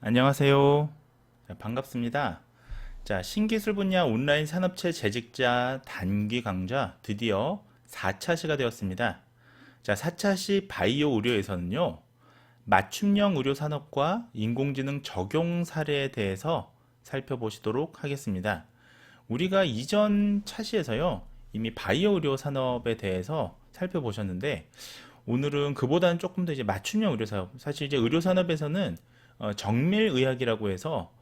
안녕하세요. 자, 반갑습니다. 자, 신기술 분야 온라인 산업체 재직자 단기 강좌 드디어 4차 시가 되었습니다. 자, 4차 시 바이오 의료에서는요, 맞춤형 의료 산업과 인공지능 적용 사례에 대해서 살펴보시도록 하겠습니다. 우리가 이전 차시에서요, 이미 바이오 의료 산업에 대해서 살펴보셨는데, 오늘은 그보다는 조금 더 이제 맞춤형 의료 산업, 사실 이제 의료 산업에서는 정밀의학이라고 해서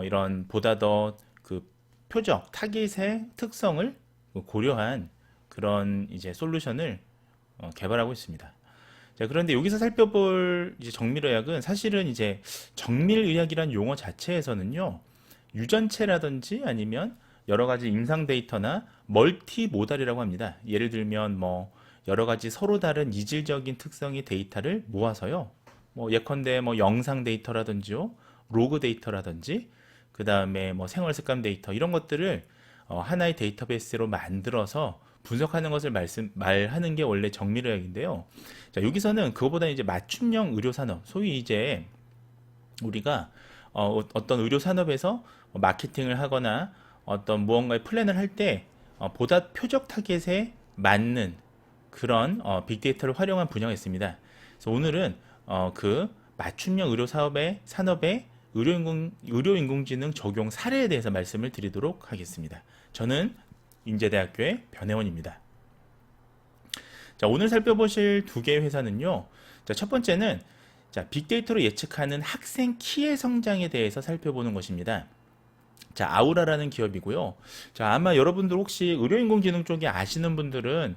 이런 보다 더 그 표적, 타깃의 특성을 고려한 그런 이제 솔루션을 개발하고 있습니다. 자, 그런데 여기서 살펴볼 이제 정밀의학은 사실은 이제 정밀의학이란 용어 자체에서는요, 유전체라든지 아니면 여러 가지 임상 데이터나 멀티모달이라고 합니다. 예를 들면 뭐 여러 가지 서로 다른 이질적인 특성의 데이터를 모아서요. 뭐 예컨대 뭐 영상 데이터라든지요, 로그 데이터라든지, 그 다음에 뭐 생활 습관 데이터 이런 것들을 하나의 데이터베이스로 만들어서 분석하는 것을 말하는 게 원래 정밀의학인데요. 자, 여기서는 그거보다 이제 맞춤형 의료 산업, 소위 이제 우리가 어떤 의료 산업에서 마케팅을 하거나 어떤 무언가의 플랜을 할 때 보다 표적 타겟에 맞는 그런 빅데이터를 활용한 분야가 있습니다. 그래서 오늘은 그 맞춤형 의료 사업의 산업의 의료인공지능 적용 사례에 대해서 말씀을 드리도록 하겠습니다. 저는 인제대학교의 변혜원입니다. 자, 오늘 살펴보실 두 개의 회사는요. 자, 첫 번째는 자, 빅데이터로 예측하는 학생 키의 성장에 대해서 살펴보는 것입니다. 자, 아우라라는 기업이고요. 자, 아마 여러분들 혹시 의료인공지능 쪽에 아시는 분들은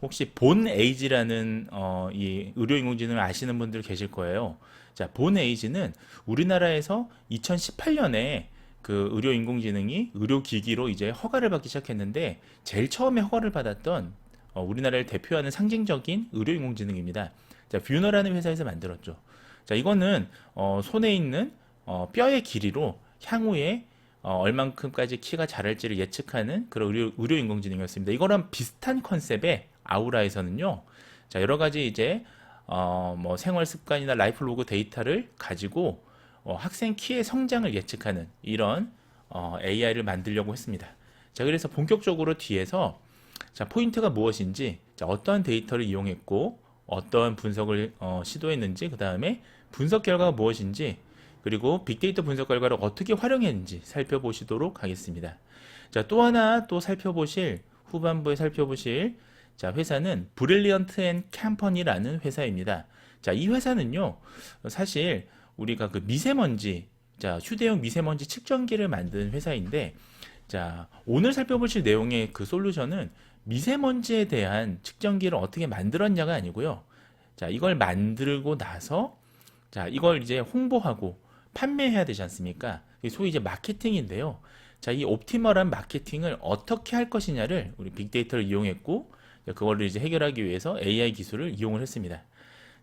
혹시 본에이지라는 이 의료인공지능을 아시는 분들 계실 거예요. 자, 본에이지는 우리나라에서 2018년에 그 의료인공지능이 의료기기로 이제 허가를 받기 시작했는데 제일 처음에 허가를 받았던 우리나라를 대표하는 상징적인 의료인공지능입니다. 자, 뷰너라는 회사에서 만들었죠. 자, 이거는 손에 있는 뼈의 길이로 향후에 얼만큼까지 키가 자랄지를 예측하는 그런 의료 인공지능이었습니다. 이거랑 비슷한 컨셉의 아우라에서는요. 자, 여러 가지 이제 뭐 생활 습관이나 라이프 로그 데이터를 가지고 학생 키의 성장을 예측하는 이런 AI를 만들려고 했습니다. 자, 그래서 본격적으로 뒤에서 자, 포인트가 무엇인지, 자, 어떠한 데이터를 이용했고 어떠한 분석을 시도했는지, 그 다음에 분석 결과가 무엇인지, 그리고 빅데이터 분석 결과를 어떻게 활용했는지 살펴보시도록 하겠습니다. 자, 또 하나 또 살펴보실 후반부에 살펴보실 자, 회사는 브릴리언트 앤 캠퍼니라는 회사입니다. 자, 이 회사는요. 사실 우리가 그 미세먼지, 자, 휴대용 미세먼지 측정기를 만든 회사인데 자, 오늘 살펴보실 내용의 그 솔루션은 미세먼지에 대한 측정기를 어떻게 만들었냐가 아니고요. 자, 이걸 만들고 나서 자, 이걸 이제 홍보하고 판매해야 되지 않습니까? 소위 이제 마케팅인데요. 자, 이 옵티멀한 마케팅을 어떻게 할 것이냐를 우리 빅데이터를 이용했고, 그거를 이제 해결하기 위해서 AI 기술을 이용을 했습니다.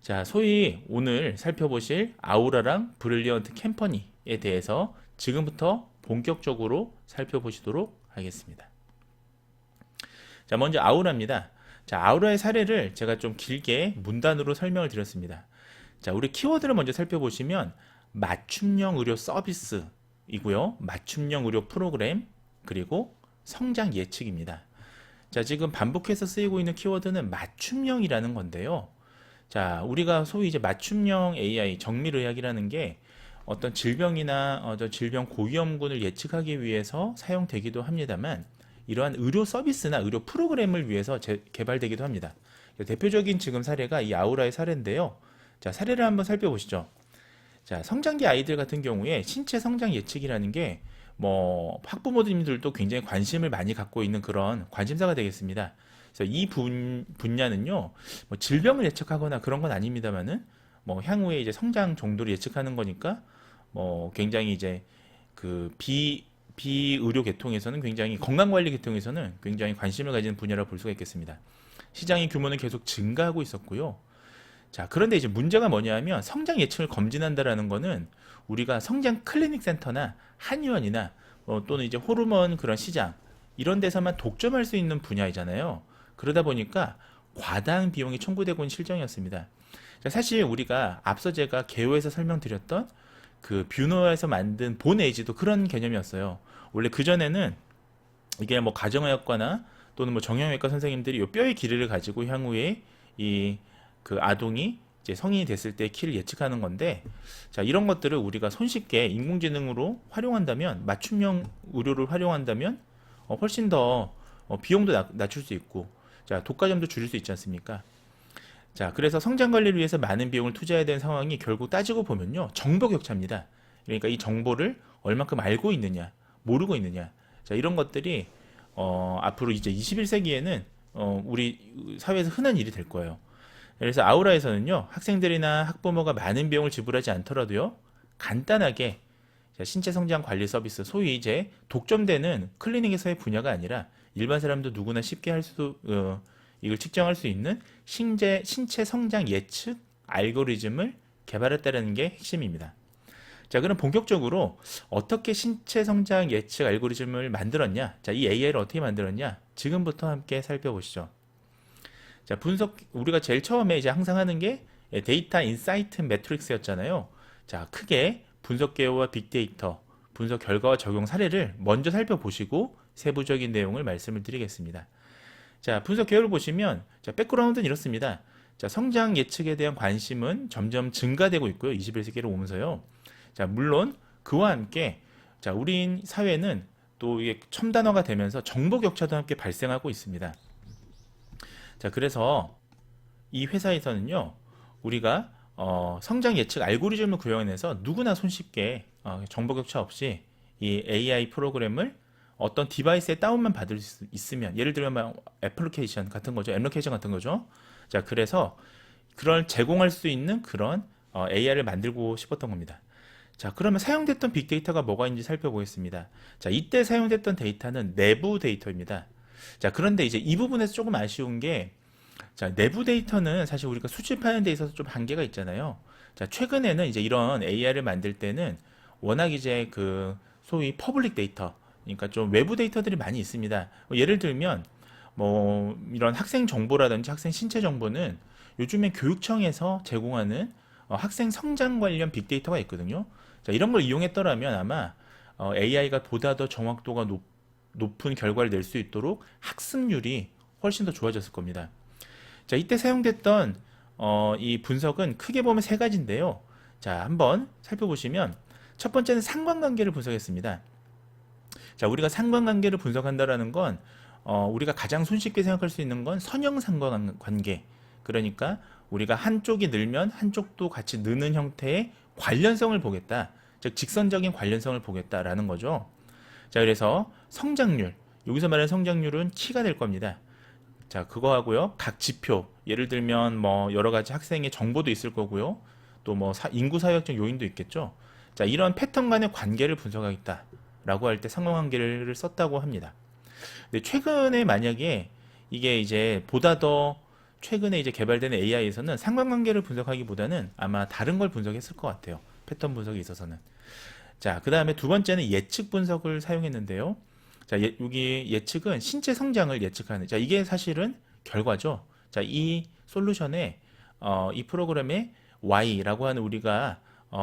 자, 소위 오늘 살펴보실 아우라랑 브릴리언트 캠퍼니에 대해서 지금부터 본격적으로 살펴보시도록 하겠습니다. 자, 먼저 아우라입니다. 자, 아우라의 사례를 제가 좀 길게 문단으로 설명을 드렸습니다. 자, 우리 키워드를 먼저 살펴보시면 맞춤형 의료 서비스이고요. 맞춤형 의료 프로그램, 그리고 성장 예측입니다. 자, 지금 반복해서 쓰이고 있는 키워드는 맞춤형이라는 건데요. 자, 우리가 소위 이제 맞춤형 AI, 정밀의학이라는 게 어떤 질병이나 어떤 질병 고위험군을 예측하기 위해서 사용되기도 합니다만, 이러한 의료 서비스나 의료 프로그램을 위해서 개발되기도 합니다. 대표적인 지금 사례가 이 아우라의 사례인데요. 자, 사례를 한번 살펴보시죠. 자, 성장기 아이들 같은 경우에 신체 성장 예측이라는 게 뭐 학부모님들도 굉장히 관심을 많이 갖고 있는 그런 관심사가 되겠습니다. 그래서 이 분야는요, 뭐 질병을 예측하거나 그런 건 아닙니다만은 뭐 향후에 이제 성장 정도를 예측하는 거니까 뭐 굉장히 이제 그 비의료 계통에서는 굉장히 건강관리 계통에서는 굉장히 관심을 가지는 분야라고 볼 수가 있겠습니다. 시장의 규모는 계속 증가하고 있었고요. 자, 그런데 이제 문제가 뭐냐면 성장 예측을 검진한다라는 거는 우리가 성장 클리닉 센터나 한의원이나 또는 이제 호르몬 그런 시장 이런 데서만 독점할 수 있는 분야이잖아요. 그러다 보니까 과다한 비용이 청구되고 있는 실정이었습니다. 자, 사실 우리가 앞서 제가 개요에서 설명드렸던 그 뷰노에서 만든 본 에이지도 그런 개념이었어요. 원래 그전에는 이게 뭐 가정의학과나 또는 뭐 정형외과 선생님들이 요 뼈의 길이를 가지고 향후에 이 그 아동이 이제 성인이 됐을 때 키를 예측하는 건데, 자, 이런 것들을 우리가 손쉽게 인공지능으로 활용한다면, 맞춤형 의료를 활용한다면 훨씬 더 비용도 낮출 수 있고, 자, 독과점도 줄일 수 있지 않습니까? 자, 그래서 성장 관리를 위해서 많은 비용을 투자해야 되는 상황이 결국 따지고 보면요, 정보 격차입니다. 그러니까 이 정보를 얼마큼 알고 있느냐, 모르고 있느냐. 자, 이런 것들이 앞으로 이제 21세기에는 우리 사회에서 흔한 일이 될 거예요. 그래서 아우라에서는요, 학생들이나 학부모가 많은 비용을 지불하지 않더라도요, 간단하게 신체 성장 관리 서비스, 소위 이제 독점되는 클리닉에서의 분야가 아니라 일반 사람도 누구나 쉽게 이걸 측정할 수 있는 신체 성장 예측 알고리즘을 개발했다는 게 핵심입니다. 자, 그럼 본격적으로 어떻게 신체 성장 예측 알고리즘을 만들었냐? 자, 이 AI를 어떻게 만들었냐? 지금부터 함께 살펴보시죠. 자, 우리가 제일 처음에 이제 항상 하는 게 데이터 인사이트 매트릭스였잖아요. 자, 크게 분석 개요와 빅데이터, 분석 결과와 적용 사례를 먼저 살펴보시고 세부적인 내용을 말씀을 드리겠습니다. 자, 분석 개요를 보시면, 자, 백그라운드는 이렇습니다. 자, 성장 예측에 대한 관심은 점점 증가되고 있고요. 21세기로 오면서요. 자, 물론 그와 함께, 자, 우리 사회는 또 이게 첨단화가 되면서 정보 격차도 함께 발생하고 있습니다. 자, 그래서 이 회사에서는요, 우리가 성장 예측 알고리즘을 구현해서 누구나 손쉽게 정보 격차 없이 이 AI 프로그램을 어떤 디바이스에 다운만 받을 수 있으면, 예를 들면 애플리케이션 같은 거죠, 앱리케이션 같은 거죠. 자, 그래서 그걸 제공할 수 있는 그런 AI를 만들고 싶었던 겁니다. 자, 그러면 사용됐던 빅데이터가 뭐가 있는지 살펴보겠습니다. 자, 이때 사용됐던 데이터는 내부 데이터입니다. 자, 그런데 이제 이 부분에서 조금 아쉬운 게, 자, 내부 데이터는 사실 우리가 수집하는 데 있어서 좀 한계가 있잖아요. 자, 최근에는 이제 이런 AI를 만들 때는 워낙 이제 그 소위 퍼블릭 데이터, 그러니까 좀 외부 데이터들이 많이 있습니다. 예를 들면 뭐 이런 학생 정보라든지 학생 신체 정보는 요즘에 교육청에서 제공하는 학생 성장 관련 빅데이터가 있거든요. 자, 이런 걸 이용했더라면 아마 AI가 보다 더 정확도가 높은 결과를 낼 수 있도록 학습률이 훨씬 더 좋아졌을 겁니다. 자, 이때 사용됐던 이 분석은 크게 보면 세 가지인데요. 자, 한번 살펴보시면 첫 번째는 상관관계를 분석했습니다. 자, 우리가 상관관계를 분석한다라는 건 우리가 가장 손쉽게 생각할 수 있는 건 선형 상관관계. 그러니까 우리가 한쪽이 늘면 한쪽도 같이 느는 형태의 관련성을 보겠다. 즉 직선적인 관련성을 보겠다라는 거죠. 자, 그래서 성장률, 여기서 말하는 성장률은 키가 될 겁니다. 자, 그거 하고요. 각 지표, 예를 들면 뭐 여러 가지 학생의 정보도 있을 거고요. 또 뭐 인구 사회학적 요인도 있겠죠. 자, 이런 패턴 간의 관계를 분석하겠다라고 할 때 상관관계를 썼다고 합니다. 근데 최근에 만약에 이게 이제 보다 더 최근에 이제 개발되는 AI에서는 상관관계를 분석하기보다는 아마 다른 걸 분석했을 것 같아요. 패턴 분석에 있어서는. 자, 그 다음에 두 번째는 예측 분석을 사용했는데요. 자, 여기 예측은 신체 성장을 예측하는, 자, 이게 사실은 결과죠. 자, 이 솔루션의, 이 프로그램의 Y라고 하는 우리가,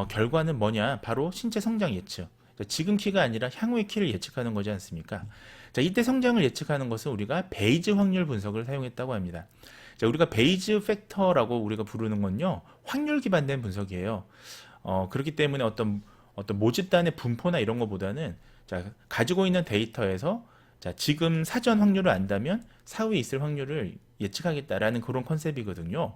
결과는 뭐냐? 바로 신체 성장 예측. 자, 지금 키가 아니라 향후의 키를 예측하는 거지 않습니까? 자, 이때 성장을 예측하는 것은 우리가 베이즈 확률 분석을 사용했다고 합니다. 자, 우리가 베이즈 팩터라고 우리가 부르는 건요, 확률 기반된 분석이에요. 그렇기 때문에 어떤 모집단의 분포나 이런 것보다는, 자, 가지고 있는 데이터에서, 자, 지금 사전 확률을 안다면 사후에 있을 확률을 예측하겠다라는 그런 컨셉이거든요.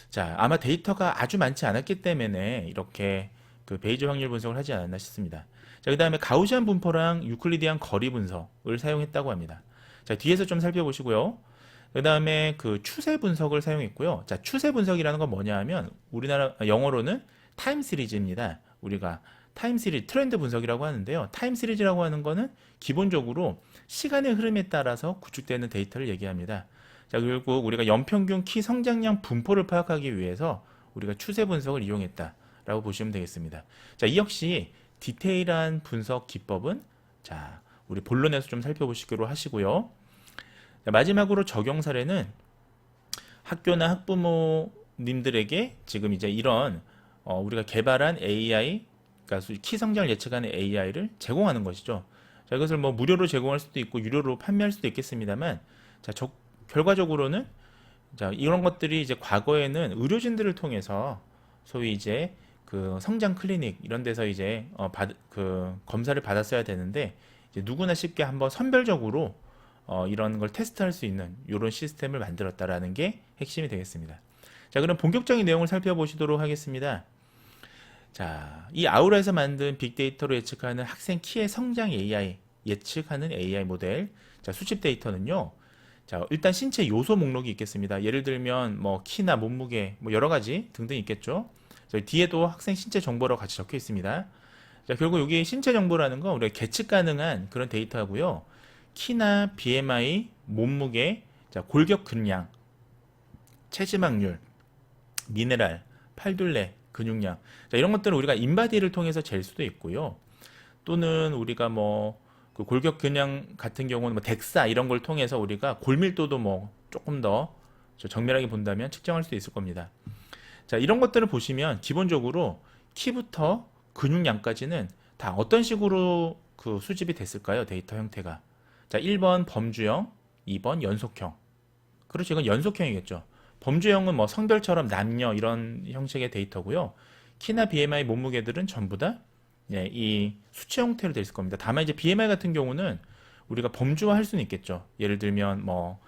자, 아마 데이터가 아주 많지 않았기 때문에 이렇게 그 베이즈 확률 분석을 하지 않았나 싶습니다. 자, 그 다음에 가우시안 분포랑 유클리디안 거리 분석을 사용했다고 합니다. 자, 뒤에서 좀 살펴보시고요. 그 다음에 그 추세 분석을 사용했고요. 자, 추세 분석이라는 건 뭐냐 하면 우리나라 영어로는 타임 시리즈입니다. 우리가 타임 시리즈, 트렌드 분석이라고 하는데요. 타임 시리즈라고 하는 거는 기본적으로 시간의 흐름에 따라서 구축되는 데이터를 얘기합니다. 자, 결국 우리가 연평균 키 성장량 분포를 파악하기 위해서 우리가 추세 분석을 이용했다라고 보시면 되겠습니다. 자, 이 역시 디테일한 분석 기법은, 자, 우리 본론에서 좀 살펴보시기로 하시고요. 자, 마지막으로 적용 사례는 학교나 학부모님들에게 지금 이제 이런 우리가 개발한 AI 그러니까 키 성장을 예측하는 AI를 제공하는 것이죠. 자, 이것을 뭐 무료로 제공할 수도 있고 유료로 판매할 수도 있겠습니다만, 자, 결과적으로는 자, 이런 것들이 이제 과거에는 의료진들을 통해서 소위 이제 그 성장 클리닉 이런 데서 이제 그 검사를 받았어야 되는데, 이제 누구나 쉽게 한번 선별적으로 이런 걸 테스트할 수 있는 이런 시스템을 만들었다라는 게 핵심이 되겠습니다. 자, 그럼 본격적인 내용을 살펴보시도록 하겠습니다. 자, 이 아우라에서 만든 빅데이터로 예측하는 학생 키의 성장 AI, 예측하는 AI 모델. 자, 수집 데이터는요. 자, 일단 신체 요소 목록이 있겠습니다. 예를 들면 뭐 키나 몸무게, 뭐 여러 가지 등등 있겠죠. 저희 뒤에도 학생 신체 정보라고 같이 적혀 있습니다. 자, 결국 여기 신체 정보라는 건 우리가 계측 가능한 그런 데이터고요. 키나 BMI, 몸무게, 자, 골격 근량, 체지방률, 미네랄, 팔둘레, 근육량. 자, 이런 것들은 우리가 인바디를 통해서 잴 수도 있고요. 또는 우리가 뭐 그 골격 근량 같은 경우는 뭐 덱사 이런 걸 통해서 우리가 골밀도도 뭐 조금 더 정밀하게 본다면 측정할 수 있을 겁니다. 자, 이런 것들을 보시면 기본적으로 키부터 근육량까지는 다 어떤 식으로 그 수집이 됐을까요? 데이터 형태가. 자, 1번 범주형, 2번 연속형. 그렇죠. 이건 연속형이겠죠. 범주형은 뭐 성별처럼 남녀 이런 형식의 데이터고요. 키나 BMI 몸무게들은 전부 다 이 수치 형태로 되어 있을 겁니다. 다만 이제 BMI 같은 경우는 우리가 범주화 할 수는 있겠죠. 예를 들면 뭐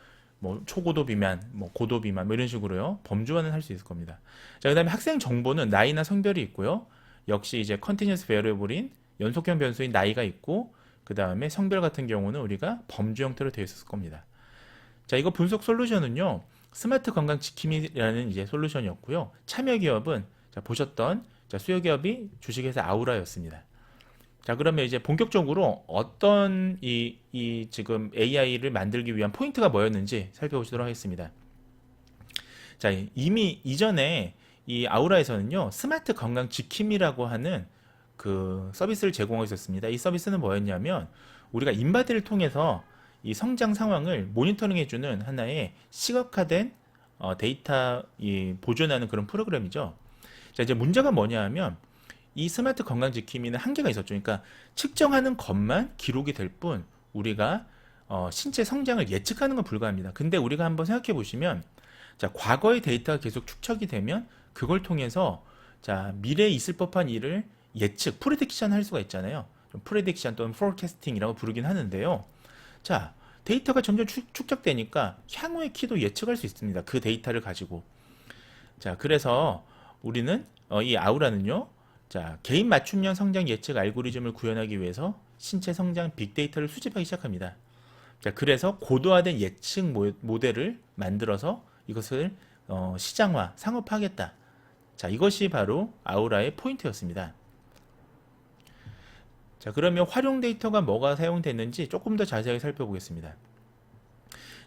초고도 비만, 뭐 고도 비만 뭐 이런 식으로요. 범주화는 할 수 있을 겁니다. 자, 그다음에 학생 정보는 나이나 성별이 있고요. 역시 이제 컨티뉴어스 베리어블인 연속형 변수인 나이가 있고, 그다음에 성별 같은 경우는 우리가 범주 형태로 되어 있을 겁니다. 자, 이거 분석 솔루션은요. 스마트 건강 지킴이라는 이제 솔루션이었고요. 참여 기업은 자, 보셨던 자, 수요 기업이 주식회사 아우라였습니다. 자, 그러면 이제 본격적으로 어떤 이 지금 AI를 만들기 위한 포인트가 뭐였는지 살펴보시도록 하겠습니다. 자, 이미 이전에 이 아우라에서는요, 스마트 건강 지킴이라고 하는 그 서비스를 제공하고 있었습니다. 이 서비스는 뭐였냐면, 우리가 인바디를 통해서 이 성장 상황을 모니터링해주는 하나의 시각화된 데이터 보존하는 그런 프로그램이죠. 자, 이제 문제가 뭐냐 하면, 이 스마트 건강 지킴이는 한계가 있었죠. 그러니까 측정하는 것만 기록이 될 뿐, 우리가 신체 성장을 예측하는 건 불가합니다. 근데 우리가 한번 생각해 보시면, 자, 과거의 데이터가 계속 축적이 되면 그걸 통해서 자, 미래에 있을 법한 일을 예측, 프레딕션 할 수가 있잖아요. 프레딕션 또는 포캐스팅이라고 부르긴 하는데요. 자, 데이터가 점점 축적되니까 향후의 키도 예측할 수 있습니다. 그 데이터를 가지고. 자, 그래서 우리는 이 아우라는요. 자, 개인 맞춤형 성장 예측 알고리즘을 구현하기 위해서 신체 성장 빅데이터를 수집하기 시작합니다. 자, 그래서 고도화된 예측 모델을 만들어서 이것을 시장화, 상업화하겠다. 자, 이것이 바로 아우라의 포인트였습니다. 자, 그러면 활용 데이터가 뭐가 사용됐는지 조금 더 자세하게 살펴보겠습니다.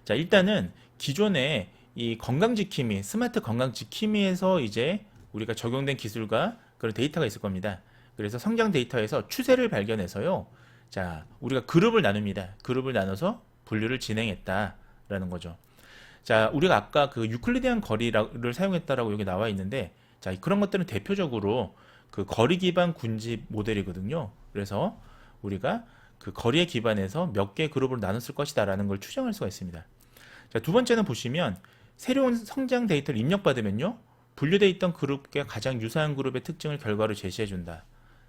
자, 일단은 기존에 이 건강지킴이, 스마트 건강지킴이에서 이제 우리가 적용된 기술과 그런 데이터가 있을 겁니다. 그래서 성장 데이터에서 추세를 발견해서요. 자, 우리가 그룹을 나눕니다. 그룹을 나눠서 분류를 진행했다라는 거죠. 자, 우리가 아까 그 유클리디안 거리를 사용했다라고 여기 나와 있는데, 자, 그런 것들은 대표적으로 그 거리 기반 군집 모델이거든요. 그래서 우리가 그 거리에 기반해서 몇 개의 그룹으로 나눴을 것이다라는 걸 추정할 수가 있습니다. 자, 두 번째는 보시면 새로운 성장 데이터를 입력받으면요. 분류되어 있던 그룹과 가장 유사한 그룹의 특징을 결과로 제시해준다.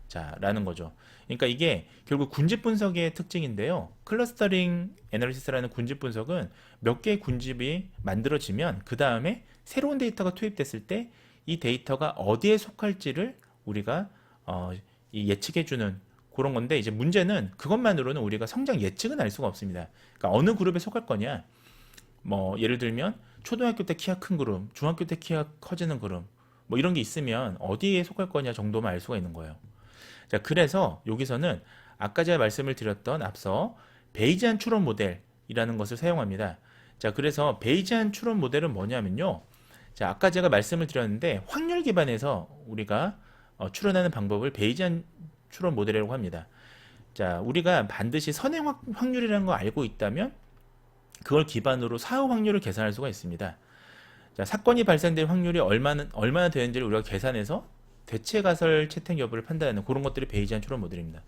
자, 라는 거죠. 그러니까 이게 결국 군집 분석의 특징인데요. 클러스터링 애널리시스라는 군집 분석은 몇 개의 군집이 만들어지면 그 다음에 새로운 데이터가 투입됐을 때 이 데이터가 어디에 속할지를 우리가 예측해주는 그런 건데, 이제 문제는 그것만으로는 우리가 성장 예측은 알 수가 없습니다. 그러니까 어느 그룹에 속할 거냐. 뭐 예를 들면 초등학교 때 키가 큰 그룹, 중학교 때 키가 커지는 그룹, 뭐 이런 게 있으면 어디에 속할 거냐 정도만 알 수가 있는 거예요. 자, 그래서 여기서는 아까 제가 말씀을 드렸던 앞서 베이지안 추론 모델이라는 것을 사용합니다. 자, 그래서 베이지안 추론 모델은 뭐냐면요. 자, 아까 제가 말씀을 드렸는데 확률 기반에서 우리가 추론하는 방법을 베이지안 추론 모델이라고 합니다. 자, 우리가 반드시 선행 확률이라는 거 알고 있다면 그걸 기반으로 사후 확률을 계산할 수가 있습니다. 자, 사건이 발생될 확률이 얼마나 되는지를 우리가 계산해서 대체 가설 채택 여부를 판단하는 그런 것들이 베이지안 추론 모델입니다.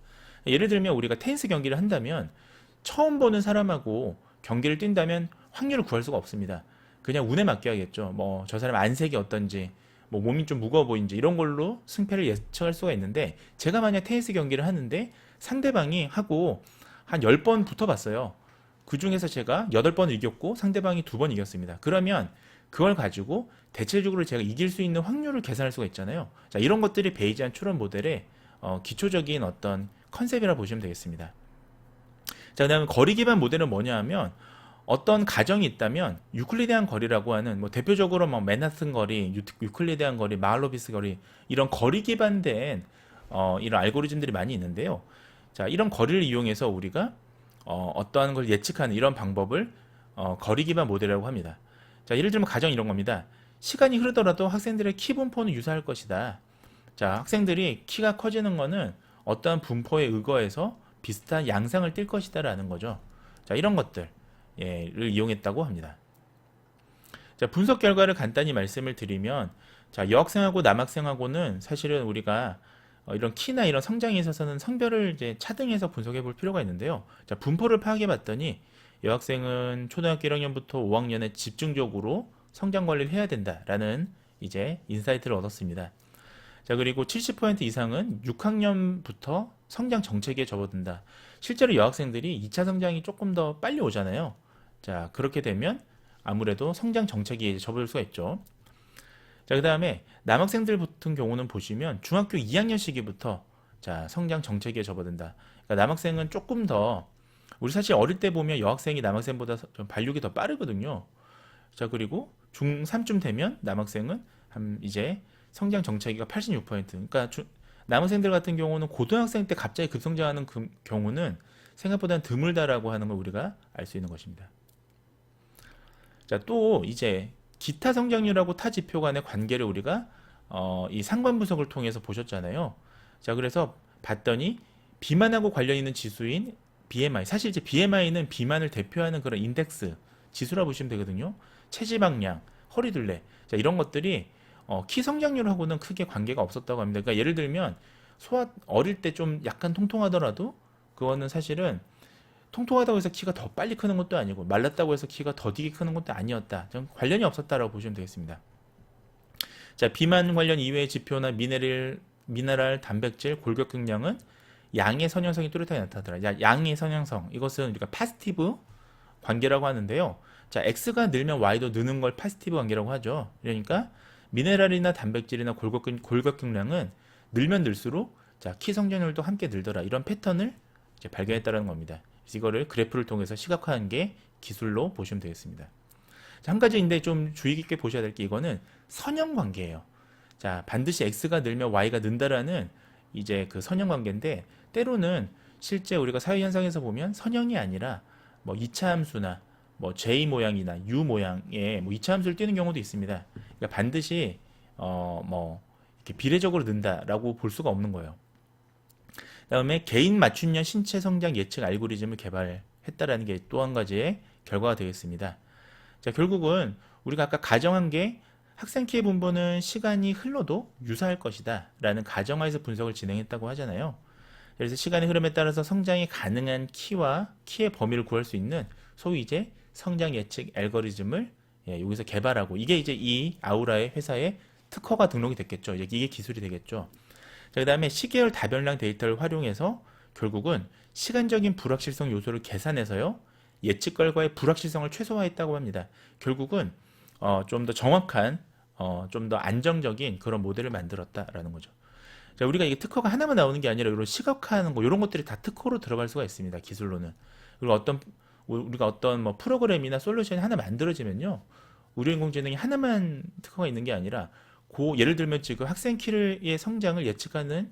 예를 들면 우리가 테니스 경기를 한다면 처음 보는 사람하고 경기를 뛴다면 확률을 구할 수가 없습니다. 그냥 운에 맡겨야겠죠. 뭐 저 사람 안색이 어떤지, 뭐 몸이 좀 무거워 보이는지 이런 걸로 승패를 예측할 수가 있는데, 제가 만약 테니스 경기를 하는데 상대방이 하고 한 10번 붙어봤어요. 그 중에서 제가 8번 이겼고 상대방이 2번 이겼습니다. 그러면 그걸 가지고 대체적으로 제가 이길 수 있는 확률을 계산할 수가 있잖아요. 자, 이런 것들이 베이지안 추론 모델의 기초적인 어떤 컨셉이라 보시면 되겠습니다. 자, 그다음에 거리 기반 모델은 뭐냐 하면, 어떤 가정이 있다면 유클리데안 거리라고 하는, 뭐 대표적으로 뭐 맨하튼 거리, 유클리데안 거리, 마할로비스 거리, 이런 거리 기반된 이런 알고리즘들이 많이 있는데요. 자, 이런 거리를 이용해서 우리가 어떠한 걸 예측하는 이런 방법을 거리 기반 모델이라고 합니다. 자, 예를 들면 가정 이런 겁니다. 시간이 흐르더라도 학생들의 키 분포는 유사할 것이다. 자, 학생들이 키가 커지는 거는 어떠한 분포에 의거해서 비슷한 양상을 띌 것이다 라는 거죠. 자, 이런 것들을 이용했다고 합니다. 자, 분석 결과를 간단히 말씀을 드리면, 자, 여학생하고 남학생하고는 사실은 우리가 이런 키나 이런 성장에 있어서는 성별을 이제 차등해서 분석해 볼 필요가 있는데요. 자, 분포를 파악해 봤더니 여학생은 초등학교 1학년부터 5학년에 집중적으로 성장 관리를 해야 된다라는 이제 인사이트를 얻었습니다. 자, 그리고 70% 이상은 6학년부터 성장 정체기에 접어든다. 실제로 여학생들이 2차 성장이 조금 더 빨리 오잖아요. 자, 그렇게 되면 아무래도 성장 정체기에 접어들 수가 있죠. 자, 그 다음에 남학생들 같은 경우는 보시면 중학교 2학년 시기부터 자, 성장 정체기에 접어든다. 그러니까 남학생은 조금 더, 우리 사실 어릴 때 보면 여학생이 남학생보다 좀 발육이 더 빠르거든요. 자, 그리고 중3쯤 되면 남학생은 이제 성장 정체기가 86%. 그러니까 남학생들 같은 경우는 고등학생 때 갑자기 급성장하는 경우는 생각보다는 드물다라고 하는 걸 우리가 알 수 있는 것입니다. 자, 또 이제 기타 성장률하고 타 지표 간의 관계를 우리가 이 상관 분석을 통해서 보셨잖아요. 자, 그래서 봤더니 비만하고 관련 있는 지수인 BMI, 사실 이제 BMI는 비만을 대표하는 그런 인덱스 지수라 보시면 되거든요. 체지방량, 허리둘레, 자, 이런 것들이 키 성장률하고는 크게 관계가 없었다고 합니다. 그러니까 예를 들면 어릴 때 좀 약간 통통하더라도 그거는 사실은 통통하다고 해서 키가 더 빨리 크는 것도 아니고 말랐다고 해서 키가 더디게 크는 것도 아니었다. 좀 관련이 없었다라고 보시면 되겠습니다. 자, 비만 관련 이외의 지표나 미네랄, 단백질, 골격근량은 양의 선형성이 뚜렷하게 나타나더라. 양의 선형성, 이것은 우리가 파스티브 관계라고 하는데요. 자, X가 늘면 Y도 느는 걸 파스티브 관계라고 하죠. 그러니까 미네랄이나 단백질이나 골격근량은 늘면 늘수록 자, 키 성장률도 함께 늘더라. 이런 패턴을 이제 발견했다는 겁니다. 그래서 이거를 그래프를 통해서 시각화한 게 기술로 보시면 되겠습니다. 자, 한 가지인데 좀 주의 깊게 보셔야 될 게, 이거는 선형 관계예요. 자, 반드시 X가 늘면 Y가 는다라는 이제 그 선형 관계인데, 때로는 실제 우리가 사회 현상에서 보면 선형이 아니라 뭐 2차 함수나 뭐 J 모양이나 U 모양의 뭐 2차 함수를 띄는 경우도 있습니다. 그러니까 반드시 뭐 이렇게 비례적으로 는다라고 볼 수가 없는 거예요. 그다음에 개인 맞춤형 신체 성장 예측 알고리즘을 개발했다라는 게 또 한 가지의 결과가 되겠습니다. 자, 결국은 우리가 아까 가정한 게 학생 키의 분포는 시간이 흘러도 유사할 것이다 라는 가정하에서 분석을 진행했다고 하잖아요. 그래서 시간의 흐름에 따라서 성장이 가능한 키와 키의 범위를 구할 수 있는 소위 이제 성장 예측 알고리즘을 여기서 개발하고, 이게 이제 이 아우라의 회사에 특허가 등록이 됐겠죠. 이게 기술이 되겠죠. 자, 그 다음에 시계열 다변량 데이터를 활용해서 결국은 시간적인 불확실성 요소를 계산해서요, 예측 결과의 불확실성을 최소화했다고 합니다. 결국은 좀 더 정확한, 좀 더 안정적인 그런 모델을 만들었다라는 거죠. 자, 우리가 이게 특허가 하나만 나오는 게 아니라 이런 시각화하는 거, 이런 것들이 다 특허로 들어갈 수가 있습니다. 기술로는. 그리고 우리가 어떤 뭐 프로그램이나 솔루션이 하나 만들어지면요, 우리 인공지능이 하나만 특허가 있는 게 아니라 예를 들면 지금 학생 키의 성장을 예측하는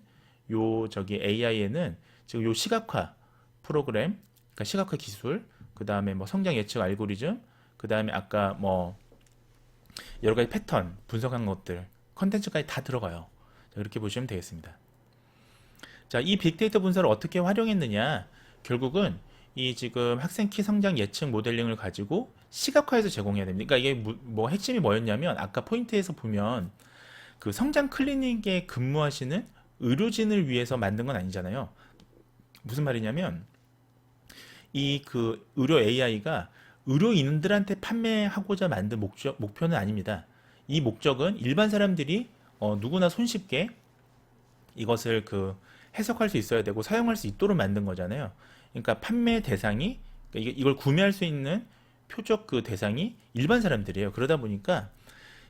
AI에는 지금 요 시각화 프로그램, 그러니까 시각화 기술, 그 다음에 뭐 성장 예측 알고리즘, 그 다음에 아까 뭐 여러 가지 패턴 분석한 것들, 컨텐츠까지 다 들어가요. 자, 그렇게 보시면 되겠습니다. 자, 이 빅데이터 분석을 어떻게 활용했느냐? 결국은 이 지금 학생 키 성장 예측 모델링을 가지고 시각화해서 제공해야 됩니다. 그러니까 이게 뭐 핵심이 뭐였냐면, 아까 포인트에서 보면 그 성장 클리닉에 근무하시는 의료진을 위해서 만든 건 아니잖아요. 무슨 말이냐면 이 그 의료 AI가 의료인들한테 판매하고자 만든 목표는 아닙니다. 이 목적은 일반 사람들이 누구나 손쉽게 이것을 그 해석할 수 있어야 되고 사용할 수 있도록 만든 거잖아요. 그러니까 판매 대상이 그러니까 이걸 구매할 수 있는 표적 그 대상이 일반 사람들이에요. 그러다 보니까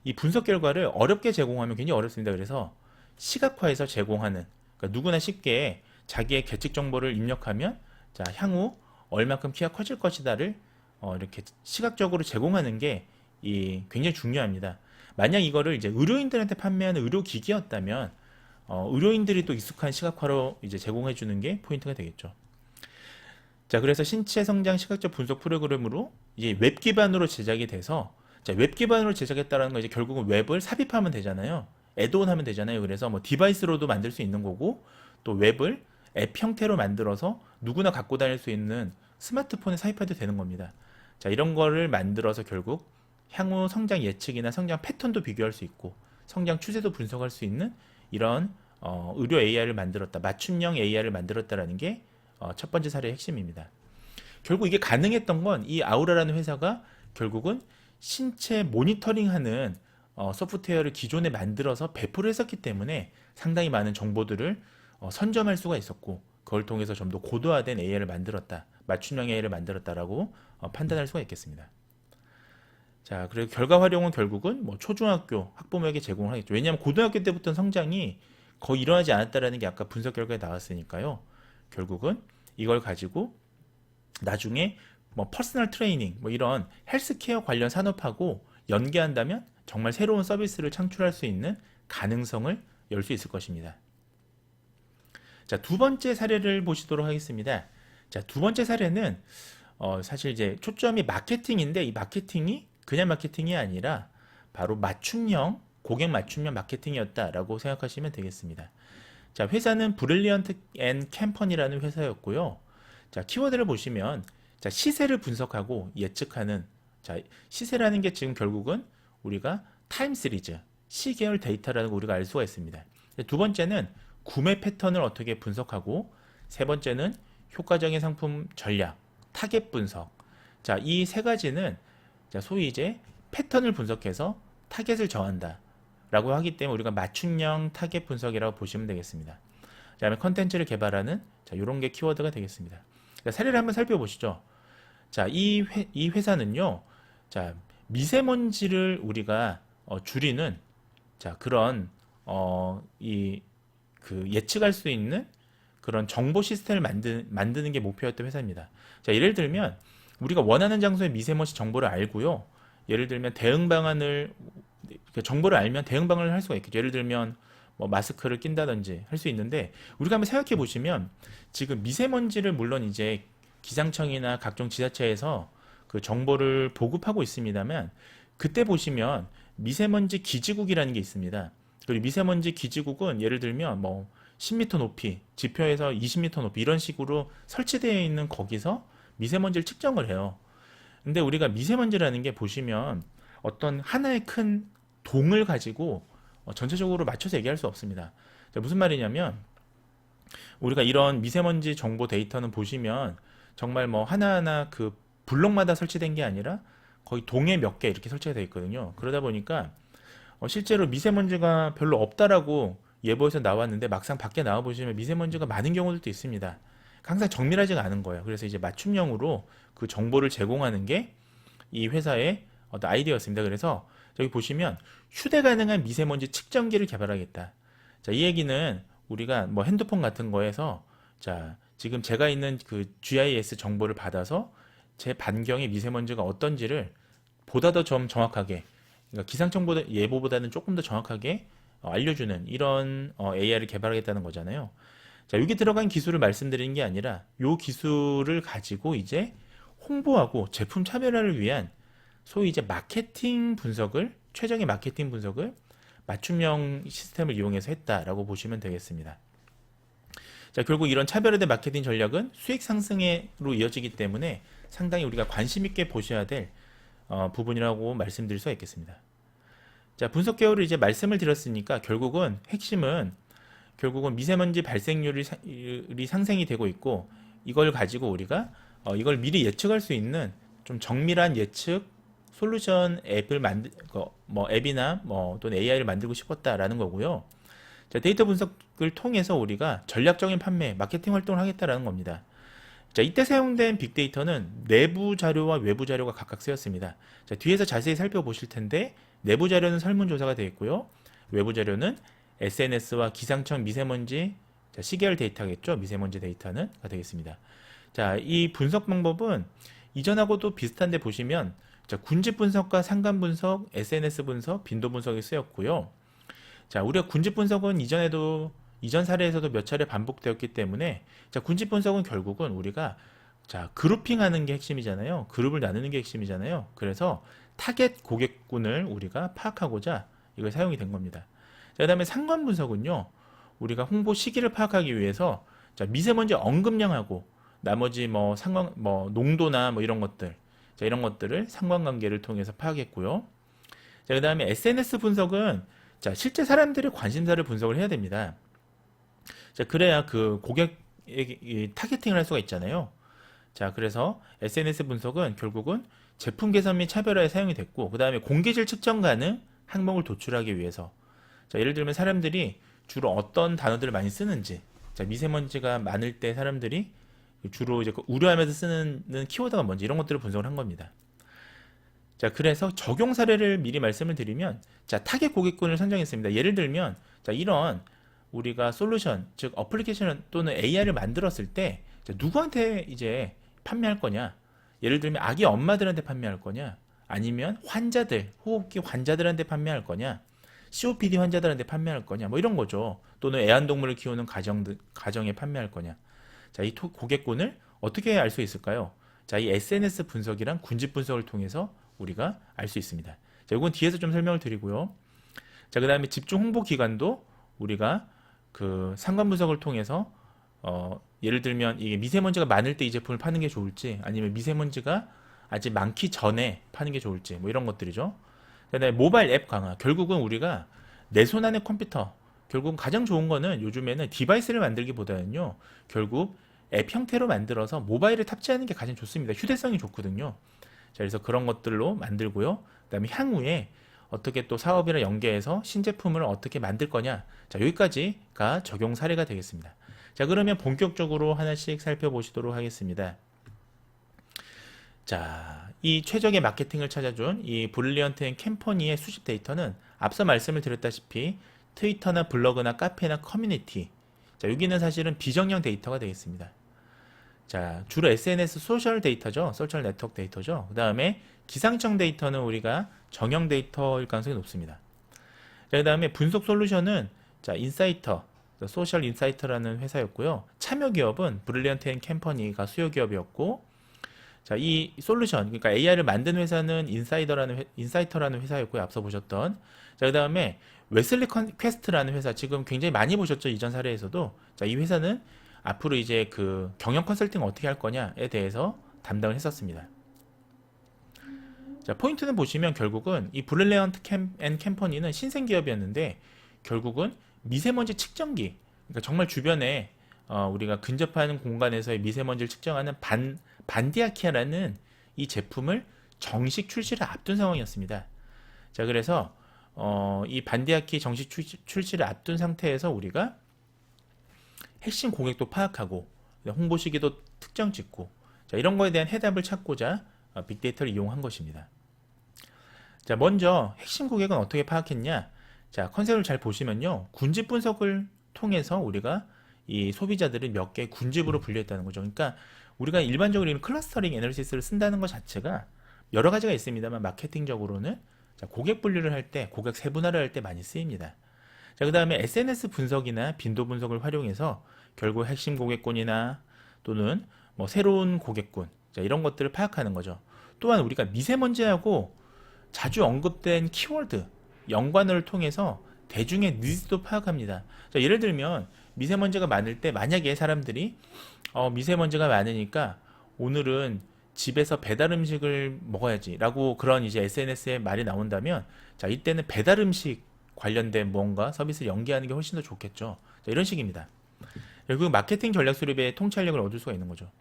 이 분석 결과를 어렵게 제공하면 굉장히 어렵습니다. 그래서 시각화해서 제공하는 그러니까 누구나 쉽게 자기의 계측 정보를 입력하면 자 향후 얼마큼 키가 커질 것이다를 이렇게 시각적으로 제공하는 게 이 굉장히 중요합니다. 만약 이거를 이제 의료인들한테 판매하는 의료기기였다면 의료인들이 또 익숙한 시각화로 이제 제공해 주는 게 포인트가 되겠죠. 자, 그래서 신체 성장 시각적 분석 프로그램으로 이제 웹 기반으로 제작이 돼서 자, 웹 기반으로 제작했다는 거 이제 결국은 웹을 삽입하면 되잖아요. 애드온 하면 되잖아요. 그래서 뭐 디바이스로도 만들 수 있는 거고 또 웹을 앱 형태로 만들어서 누구나 갖고 다닐 수 있는 스마트폰에 삽입해도 되는 겁니다. 자, 이런 거를 만들어서 결국 향후 성장 예측이나 성장 패턴도 비교할 수 있고 성장 추세도 분석할 수 있는 이런 의료 AI를 만들었다. 맞춤형 AI를 만들었다라는 게 첫 번째 사례의 핵심입니다. 결국 이게 가능했던 건 이 아우라라는 회사가 결국은 신체 모니터링하는 소프트웨어를 기존에 만들어서 배포를 했었기 때문에 상당히 많은 정보들을 선점할 수가 있었고 그걸 통해서 좀 더 고도화된 AI를 만들었다. 맞춤형 AI를 만들었다라고 판단할 수가 있겠습니다. 자, 그리고 결과 활용은 결국은 뭐 초중학교 학부모에게 제공을 하겠죠. 왜냐하면 고등학교 때부터 성장이 거의 일어나지 않았다라는 게 아까 분석 결과에 나왔으니까요. 결국은 이걸 가지고 나중에 뭐 퍼스널 트레이닝 뭐 이런 헬스케어 관련 산업하고 연계한다면 정말 새로운 서비스를 창출할 수 있는 가능성을 열 수 있을 것입니다. 자, 두 번째 사례를 보시도록 하겠습니다. 자, 두 번째 사례는 사실 이제 초점이 마케팅인데 이 마케팅이 그냥 마케팅이 아니라 바로 맞춤형 고객 맞춤형 마케팅이었다라고 생각하시면 되겠습니다. 자, 회사는 브릴리언트 앤 캠퍼니라는 회사였고요. 자, 키워드를 보시면 자, 시세를 분석하고 예측하는 자, 시세라는 게 지금 결국은 우리가 타임 시리즈 시계열 데이터라는 거 우리가 알 수가 있습니다. 두 번째는 구매 패턴을 어떻게 분석하고 세 번째는 효과적인 상품 전략, 타겟 분석. 자, 이 세 가지는 자, 소위 이제 패턴을 분석해서 타겟을 정한다. 라고 하기 때문에 우리가 맞춤형 타겟 분석이라고 보시면 되겠습니다. 그 다음에 컨텐츠를 개발하는 자, 이런 게 키워드가 되겠습니다. 자, 사례를 한번 살펴보시죠. 자, 이 회사는요, 자, 미세먼지를 우리가 줄이는 자, 그런 그 예측할 수 있는 그런 정보 시스템을 만드는 게 목표였던 회사입니다. 자, 예를 들면 우리가 원하는 장소의 미세먼지 정보를 알고요. 예를 들면 대응 방안을 정보를 알면 대응 방안을 할 수가 있겠죠. 예를 들면 뭐 마스크를 낀다든지 할 수 있는데 우리가 한번 생각해 보시면 지금 미세먼지를 물론 이제 기상청이나 각종 지자체에서 그 정보를 보급하고 있습니다만 그때 보시면 미세먼지 기지국이라는 게 있습니다. 그리고 미세먼지 기지국은 예를 들면 뭐 10m 높이, 지표에서 20m 높이 이런 식으로 설치되어 있는 거기서 미세먼지를 측정을 해요. 근데 우리가 미세먼지라는 게 보시면 어떤 하나의 큰 동을 가지고 전체적으로 맞춰서 얘기할 수 없습니다. 자, 무슨 말이냐면 우리가 이런 미세먼지 정보 데이터는 보시면 정말 뭐 하나하나 그 블록마다 설치된 게 아니라 거의 동에 몇 개 이렇게 설치가 되어 있거든요. 그러다 보니까 실제로 미세먼지가 별로 없다라고 예보에서 나왔는데 막상 밖에 나와 보시면 미세먼지가 많은 경우들도 있습니다. 항상 정밀하지가 않은 거예요. 그래서 이제 맞춤형으로 그 정보를 제공하는 게 이 회사의 어떤 아이디어였습니다. 그래서 저기 보시면 휴대 가능한 미세먼지 측정기를 개발하겠다. 자, 이 얘기는 우리가 뭐 핸드폰 같은 거에서 자, 지금 제가 있는 그 GIS 정보를 받아서 제 반경의 미세먼지가 어떤지를 보다 더 좀 정확하게 그러니까 기상청보다 예보보다는 조금 더 정확하게 알려주는 이런 AI를 개발하겠다는 거잖아요. 자, 여기 들어간 기술을 말씀드리는 게 아니라 이 기술을 가지고 이제 홍보하고 제품 차별화를 위한 소위 이제 마케팅 분석을 최적의 마케팅 분석을 맞춤형 시스템을 이용해서 했다라고 보시면 되겠습니다. 자, 결국 이런 차별화된 마케팅 전략은 수익 상승으로 이어지기 때문에 상당히 우리가 관심 있게 보셔야 될 부분이라고 말씀드릴 수가 있겠습니다. 자, 분석 개요를 이제 말씀을 드렸으니까 결국은 미세먼지 발생률이 상승이 되고 있고, 이걸 가지고 우리가 이걸 미리 예측할 수 있는 좀 정밀한 예측 솔루션 앱을 뭐 앱이나 뭐 또는 AI를 만들고 싶었다라는 거고요. 자, 데이터 분석을 통해서 우리가 전략적인 판매, 마케팅 활동을 하겠다라는 겁니다. 자, 이때 사용된 빅데이터는 내부 자료와 외부 자료가 각각 쓰였습니다. 자, 뒤에서 자세히 살펴보실 텐데, 내부 자료는 설문조사가 되어 있고요. 외부 자료는 SNS와 기상청 미세먼지, 자, 시계열 데이터겠죠. 미세먼지 데이터는 되겠습니다. 자, 이 분석 방법은 이전하고도 비슷한데 보시면, 자, 군집 분석과 상관 분석, SNS 분석, 빈도 분석이 쓰였고요. 자, 우리가 군집 분석은 이전 사례에서도 몇 차례 반복되었기 때문에, 자, 군집 분석은 결국은 우리가, 자, 그룹핑하는 게 핵심이잖아요. 그룹을 나누는 게 핵심이잖아요. 그래서 타겟 고객군을 우리가 파악하고자 이걸 사용이 된 겁니다. 자, 그다음에 상관 분석은요, 우리가 홍보 시기를 파악하기 위해서, 자, 미세먼지 언급량하고 나머지 뭐 농도나 뭐 이런 것들, 자, 이런 것들을 상관관계를 통해서 파악했고요. 자, 그다음에 SNS 분석은, 자, 실제 사람들의 관심사를 분석을 해야 됩니다. 자, 그래야 그 고객에게 타겟팅을 할 수가 있잖아요. 자, 그래서 SNS 분석은 결국은 제품 개선 및 차별화에 사용이 됐고, 그 다음에 공개질 측정 가능 항목을 도출하기 위해서, 자, 예를 들면 사람들이 주로 어떤 단어들을 많이 쓰는지, 자, 미세먼지가 많을 때 사람들이 주로 이제 우려하면서 쓰는 키워드가 뭔지, 이런 것들을 분석을 한 겁니다. 자, 그래서 적용 사례를 미리 말씀을 드리면, 자, 타겟 고객군을 선정했습니다. 예를 들면, 자, 이런 우리가 솔루션, 즉 어플리케이션 또는 AI를 만들었을 때, 자, 누구한테 이제 판매할 거냐? 예를 들면 아기 엄마들한테 판매할 거냐? 아니면 환자들, 호흡기 환자들한테 판매할 거냐? COPD 환자들한테 판매할 거냐? 뭐 이런 거죠. 또는 애완동물을 키우는 가정에 판매할 거냐? 자, 이 고객군을 어떻게 알 수 있을까요? 자, 이 SNS 분석이랑 군집 분석을 통해서 우리가 알 수 있습니다. 자, 이건 뒤에서 좀 설명을 드리고요. 자, 그 다음에 집중 홍보 기간도 우리가 그 상관 분석을 통해서 예를 들면 이게 미세먼지가 많을 때 이 제품을 파는 게 좋을지, 아니면 미세먼지가 아직 많기 전에 파는 게 좋을지, 뭐 이런 것들이죠. 그다음에 모바일 앱 강화. 결국은 우리가 내 손 안의 컴퓨터, 결국은 가장 좋은 거는 요즘에는 디바이스를 만들기보다는요, 결국 앱 형태로 만들어서 모바일에 탑재하는 게 가장 좋습니다. 휴대성이 좋거든요. 자, 그래서 그런 것들로 만들고요. 그다음에 향후에 어떻게 또 사업이랑 연계해서 신제품을 어떻게 만들 거냐. 자, 여기까지가 적용 사례가 되겠습니다. 자, 그러면 본격적으로 하나씩 살펴보시도록 하겠습니다. 자, 이 최적의 마케팅을 찾아준 이 브릴리언트 앤 캠퍼니의 수집 데이터는 앞서 말씀을 드렸다시피 트위터나 블로그나 카페나 커뮤니티, 자, 여기는 사실은 비정형 데이터가 되겠습니다. 자, 주로 SNS 소셜 데이터죠. 소셜 네트워크 데이터죠. 그 다음에 기상청 데이터는 우리가 정형 데이터일 가능성이 높습니다. 자, 그 다음에 분석 솔루션은, 자, 인사이터, 소셜 인사이터라는 회사였고요. 참여 기업은 브릴리언트 앤 캠퍼니가 수요 기업이었고, 자, 이 솔루션, 그러니까 AI를 만든 회사는 인사이터라는 회사였고요. 앞서 보셨던. 자, 그 다음에 웨슬리 퀘스트라는 회사, 지금 굉장히 많이 보셨죠. 이전 사례에서도. 자, 이 회사는 앞으로 이제 그 경영 컨설팅 어떻게 할 거냐에 대해서 담당을 했었습니다. 자, 포인트는 보시면 결국은 이 브릴리언트 앤 캠퍼니는 신생 기업이었는데, 결국은 미세먼지 측정기, 그러니까 정말 주변에 우리가 근접하는 공간에서의 미세먼지를 측정하는 반디아키아라는 이 제품을 정식 출시를 앞둔 상황이었습니다. 자, 그래서 이 반디아키 정식 출시를 앞둔 상태에서 우리가 핵심 고객도 파악하고 홍보 시기도 특정 짓고, 자, 이런 거에 대한 해답을 찾고자 빅데이터를 이용한 것입니다. 자, 먼저 핵심 고객은 어떻게 파악했냐? 자, 컨셉을 잘 보시면요, 군집 분석을 통해서 우리가 이 소비자들을 몇 개의 군집으로 분류했다는 거죠. 그러니까 우리가 일반적으로 이런 클러스터링 애널리시스를 쓴다는 것 자체가 여러 가지가 있습니다만, 마케팅적으로는, 자, 고객 분류를 할 때, 고객 세분화를 할 때 많이 쓰입니다. 자, 그 다음에 SNS 분석이나 빈도 분석을 활용해서 결국 핵심 고객군이나 또는 뭐 새로운 고객군, 자, 이런 것들을 파악하는 거죠. 또한 우리가 미세먼지하고 자주 언급된 키워드, 연관어를 통해서 대중의 니즈도 파악합니다. 자, 예를 들면 미세먼지가 많을 때 만약에 사람들이 미세먼지가 많으니까 오늘은 집에서 배달 음식을 먹어야지라고 그런 이제 SNS에 말이 나온다면, 자, 이때는 배달 음식 관련된 뭔가 서비스를 연계하는 게 훨씬 더 좋겠죠. 자, 이런 식입니다. 결국 마케팅 전략 수립의 통찰력을 얻을 수가 있는 거죠.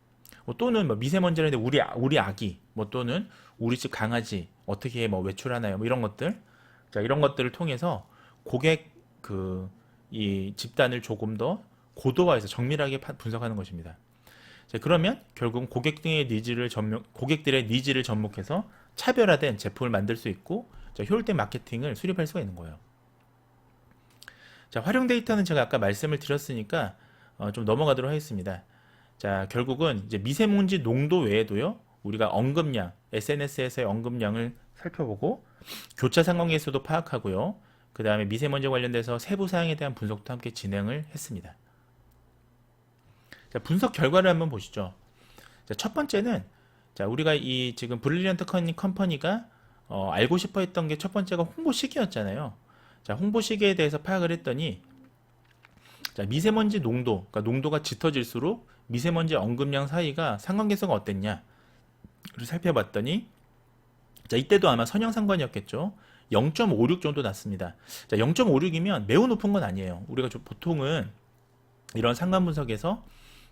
뭐 또는 뭐 미세먼지라는데 우리 아기, 뭐 또는 우리 집 강아지 어떻게 뭐 외출하나요? 뭐 이런 것들. 자, 이런 것들을 통해서 고객 이 집단을 조금 더 고도화해서 정밀하게 분석하는 것입니다. 자, 그러면 결국은 고객들의 니즈를 접목해서 차별화된 제품을 만들 수 있고, 자, 효율된 마케팅을 수립할 수가 있는 거예요. 자, 활용 데이터는 제가 아까 말씀을 드렸으니까 좀 넘어가도록 하겠습니다. 자, 결국은 이제 미세먼지 농도 외에도요, 우리가 언급량, SNS에서의 언급량을 살펴보고 교차 상황에서도 파악하고요. 그 다음에 미세먼지 관련돼서 세부 사항에 대한 분석도 함께 진행을 했습니다. 자, 분석 결과를 한번 보시죠. 자, 첫 번째는, 자, 우리가 이 지금 브릴리언트 컴퍼니가 알고 싶어 했던 게 첫 번째가 홍보 시기였잖아요. 자, 홍보 시기에 대해서 파악을 했더니, 자, 미세먼지 농도, 그러니까 농도가 짙어질수록 미세먼지 언급량 사이가 상관계수가 어땠냐를 살펴봤더니, 자, 이때도 아마 선형상관이었겠죠. 0.56 정도 났습니다. 자, 0.56이면 매우 높은 건 아니에요. 우리가 보통은 이런 상관 분석에서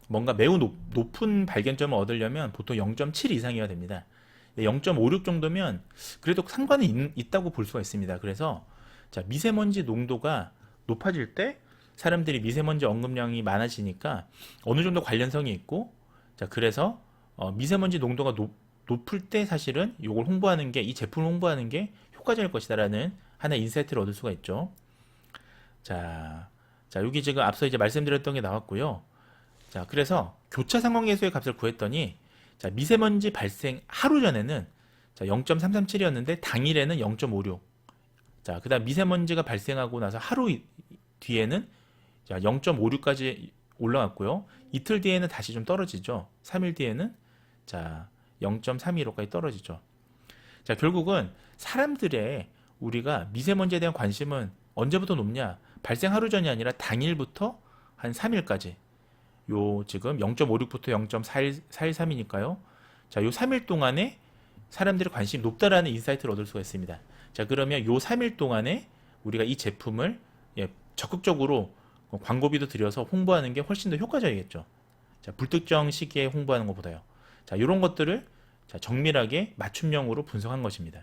뭔가 매우 높은 발견점을 얻으려면 보통 0.7 이상이어야 됩니다. 0.56 정도면 그래도 상관이 있다고 볼 수가 있습니다. 그래서 자, 미세먼지 농도가 높아질 때 사람들이 미세먼지 언급량이 많아지니까 어느 정도 관련성이 있고, 자, 그래서 미세먼지 농도가 높을 때 사실은 이걸 홍보하는 게, 이 제품을 홍보하는 게 효과적일 것이다라는 하나의 인사이트를 얻을 수가 있죠. 자, 여기 지금 앞서 이제 말씀드렸던 게 나왔고요. 자, 그래서 교차 상황계수의 값을 구했더니, 자, 미세먼지 발생 하루 전에는 자, 0.337이었는데 당일에는 0.56. 자, 그다음 미세먼지가 발생하고 나서 하루 뒤에는 자, 0.56까지 올라갔고요. 이틀 뒤에는 다시 좀 떨어지죠. 3일 뒤에는 자, 0.315까지 떨어지죠. 자, 결국은 사람들의 우리가 미세먼지에 대한 관심은 언제부터 높냐? 발생 하루 전이 아니라 당일부터 한 3일까지. 요 지금 0.56부터 0.413이니까요. 자, 요 3일 동안에 사람들의 관심이 높다라는 인사이트를 얻을 수가 있습니다. 자, 그러면 요 3일 동안에 우리가 이 제품을 적극적으로 광고비도 들여서 홍보하는 게 훨씬 더 효과적이겠죠. 자, 불특정 시기에 홍보하는 것보다요. 자, 이런 것들을 자, 정밀하게 맞춤형으로 분석한 것입니다.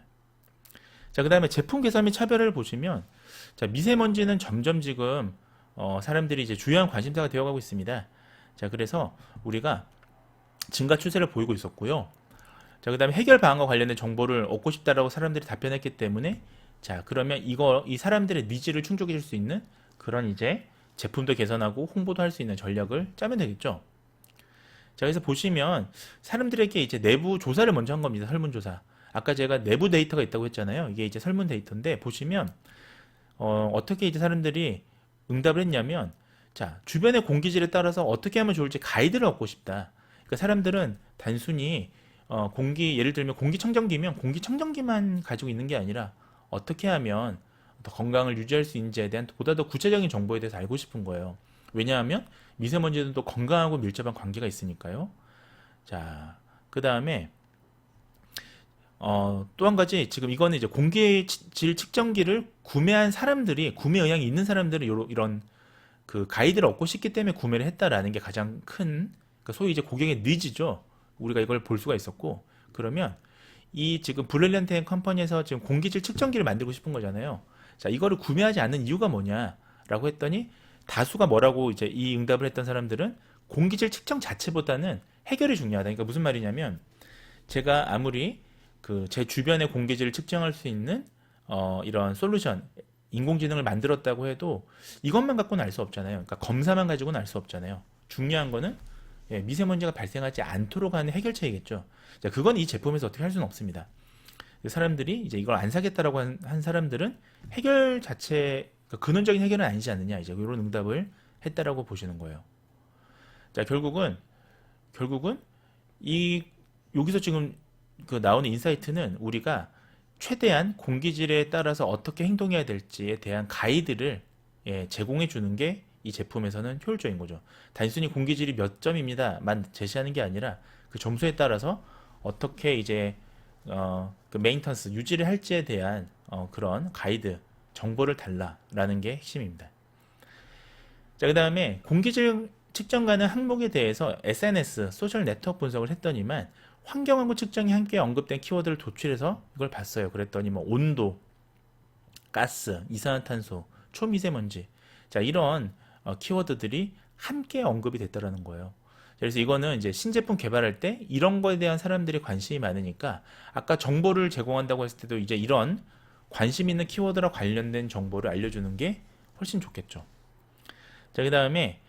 자, 그 다음에 제품 개선 및 차별을 보시면, 자, 미세먼지는 점점 지금 사람들이 이제 주요한 관심사가 되어가고 있습니다. 자, 그래서 우리가 증가 추세를 보이고 있었고요. 자, 그 다음에 해결 방안과 관련된 정보를 얻고 싶다라고 사람들이 답변했기 때문에, 자, 그러면 이 사람들의 니즈를 충족해 줄 수 있는 그런 이제 제품도 개선하고 홍보도 할 수 있는 전략을 짜면 되겠죠. 자, 그래서 보시면 사람들에게 이제 내부 조사를 먼저 한 겁니다. 설문조사. 아까 제가 내부 데이터가 있다고 했잖아요. 이게 이제 설문 데이터인데, 보시면 어떻게 이제 사람들이 응답을 했냐면, 자, 주변의 공기질에 따라서 어떻게 하면 좋을지 가이드를 얻고 싶다. 그러니까 사람들은 단순히 예를 들면 공기청정기면 공기청정기만 가지고 있는 게 아니라 어떻게 하면 더 건강을 유지할 수 있는지에 대한 보다 더 구체적인 정보에 대해서 알고 싶은 거예요. 왜냐하면 미세먼지는 또 건강하고 밀접한 관계가 있으니까요. 자, 그 다음에 또 한 가지, 지금 이거는 이제 공기질 측정기를 구매한 사람들이, 구매 의향이 있는 사람들은 이런 그 가이드를 얻고 싶기 때문에 구매를 했다라는 게 가장 큰, 그러니까 소위 이제 고객의 니즈죠. 우리가 이걸 볼 수가 있었고, 그러면 이 지금 브릴리언트 컴퍼니에서 지금 공기질 측정기를 만들고 싶은 거잖아요. 자, 이거를 구매하지 않는 이유가 뭐냐라고 했더니, 다수가 뭐라고 이제 이 응답을 했던 사람들은 공기질 측정 자체보다는 해결이 중요하다. 그러니까 무슨 말이냐면, 제가 아무리 제 주변의 공기질을 측정할 수 있는 이런 솔루션, 인공지능을 만들었다고 해도 이것만 갖고는 알 수 없잖아요. 그러니까 검사만 가지고는 알 수 없잖아요. 중요한 거는 미세먼지가 발생하지 않도록 하는 해결책이겠죠. 자, 그건 이 제품에서 어떻게 할 수는 없습니다. 사람들이 이제 이걸 안 사겠다라고 한 사람들은 해결 자체, 그러니까 근원적인 해결은 아니지 않느냐, 이제 이런 응답을 했다라고 보시는 거예요. 자, 결국은 여기서 지금 나오는 인사이트는 우리가 최대한 공기질에 따라서 어떻게 행동해야 될지에 대한 가이드를 제공해 주는 게 이 제품에서는 효율적인 거죠. 단순히 공기질이 몇 점입니다만 제시하는 게 아니라 그 점수에 따라서 어떻게 이제 그 메인턴스 유지를 할지에 대한 그런 가이드 정보를 달라라는 게 핵심입니다. 자, 그 다음에 공기질 측정가는 항목에 대해서 SNS, 소셜 네트워크 분석을 했더니만 환경하고 측정이 함께 언급된 키워드를 도출해서 이걸 봤어요. 그랬더니 뭐 온도, 가스, 이산화탄소, 초미세먼지, 자 이런 키워드들이 함께 언급이 됐다라는 거예요. 그래서 이거는 이제 신제품 개발할 때 이런 거에 대한 사람들이 관심이 많으니까 아까 정보를 제공한다고 했을 때도 이제 이런 관심 있는 키워드랑 관련된 정보를 알려주는 게 훨씬 좋겠죠. 자, 그 다음에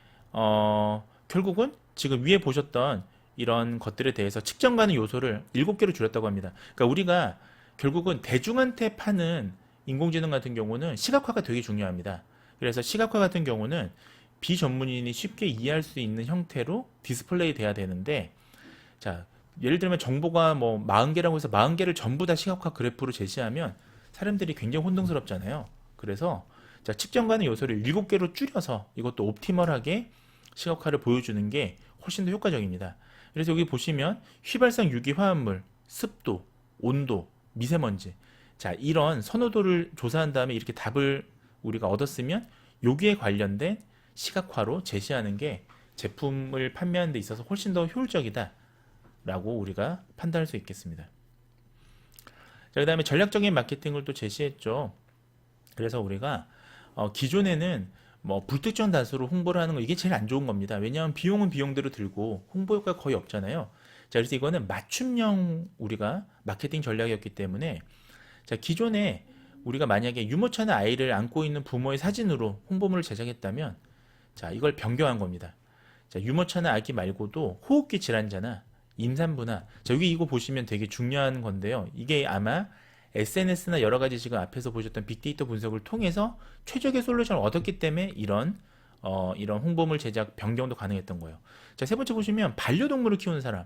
결국은 지금 위에 보셨던 이런 것들에 대해서 측정가능 요소를 7개로 줄였다고 합니다. 그러니까 우리가 결국은 대중한테 파는 인공지능 같은 경우는 시각화가 되게 중요합니다. 그래서 시각화 같은 경우는 비전문인이 쉽게 이해할 수 있는 형태로 디스플레이 돼야 되는데, 자, 예를 들면 정보가 뭐 40개라고 해서 40개를 전부 다 시각화 그래프로 제시하면 사람들이 굉장히 혼동스럽잖아요. 그래서 자, 측정가능 요소를 7개로 줄여서 이것도 옵티멀하게 시각화를 보여주는 게 훨씬 더 효과적입니다. 그래서 여기 보시면 휘발성 유기 화합물, 습도, 온도, 미세먼지, 자 이런 선호도를 조사한 다음에 이렇게 답을 우리가 얻었으면 여기에 관련된 시각화로 제시하는 게 제품을 판매하는 데 있어서 훨씬 더 효율적이다 라고 우리가 판단할 수 있겠습니다. 자, 그 다음에 전략적인 마케팅을 또 제시했죠. 그래서 우리가 기존에는 뭐 불특정 다수로 홍보를 하는 거 이게 제일 안 좋은 겁니다. 왜냐하면 비용은 비용대로 들고 홍보 효과가 거의 없잖아요. 자, 그래서 이거는 맞춤형 우리가 마케팅 전략이었기 때문에 자, 기존에 우리가 만약에 유모차나 아이를 안고 있는 부모의 사진으로 홍보물을 제작했다면 자, 이걸 변경한 겁니다. 자, 유모차나 아기 말고도 호흡기 질환자나 임산부나 자, 여기 이거 보시면 되게 중요한 건데요. 이게 아마 SNS나 여러 가지 지금 앞에서 보셨던 빅데이터 분석을 통해서 최적의 솔루션을 얻었기 때문에 이런 홍보물 제작 변경도 가능했던 거예요. 자, 세 번째 보시면 반려동물을 키우는 사람.